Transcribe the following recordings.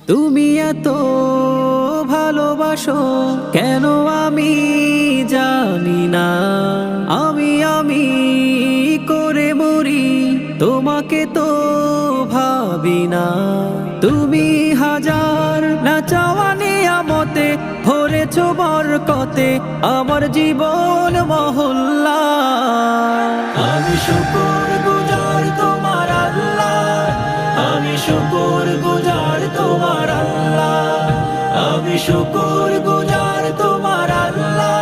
তুমি এত ভালোবাসো কেন আমি জানি না, আমি করে মরি তোমাকে তো ভাবি না। তুমি হাজার না চাওয়া নিয়ামতে ভরেছ বরকতে আমার জীবন মহল্লা। আমি শুকর গুজার তোমার আল্লাহ, আমি শুকর গুজার তোমার আল্লাহ, আমি শুকর গুজার তোমার আল্লাহ,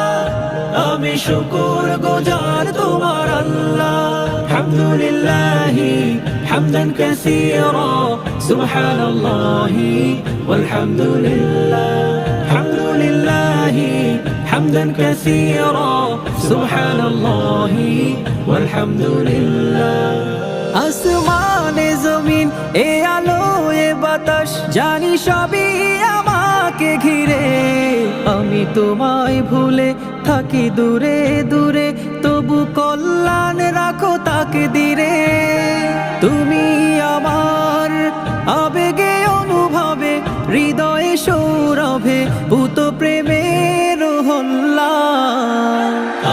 আমি শুকর গুজার তোমার আল্লাহ। আলহামদুলিল্লাহি হামদান কাসীরা সুবহানাল্লাহি ওয়ালহামদুলিল্লাহ, আলহামদুলিল্লাহি হামদান কাসীরা সুবহানাল্লাহি ওয়ালহামদুলিল্লাহ। আসমানে জমিন এ আলো এ বাতাস জানি সবই আমাকে ঘিরে, আমি তোমায় ভুলে থাকি দূরে দূরে তবু কল্যাণ রাখো তাকে দিরে। তুমি আমার আবেগে অনুভবে হৃদয়ে সৌরভে ভূত প্রেমের হল্লা।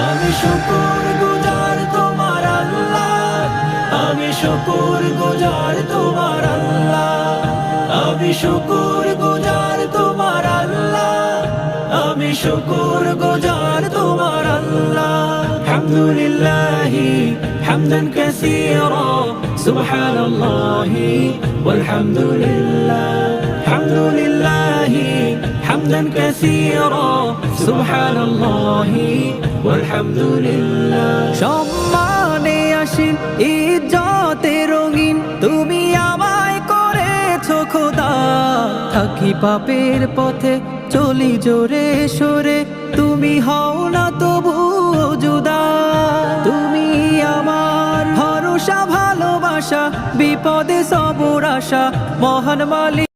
আমি শুকর গুজার তোমার আল্লাহ, আমি শুকর গুজার তোমার আল্লাহ, আমি শুকর গুজার তোমার আল্লাহ, আমি শুকর গুজার তোমার আল্লাহ। আলহামদুলিল্লাহি হামদান কাসীরা সুবহানাল্লাহি ওয়ালহামদুলিল্লাহ, আলহামদুলিল্লাহি হামদান কাসীরা সুবহানাল্লাহি ওয়ালহামদুলিল্লাহ। সম্মানে আসীন ইজ্জতে রঙিন তুমি আমায় করেছো খোদা, থাকি পাপের পথে চলি জোরে সরে তুমি হও না তবু জুদা। তুমি আমার ভরসা ভালোবাসা বিপদে সবর আশা মহান মালিক।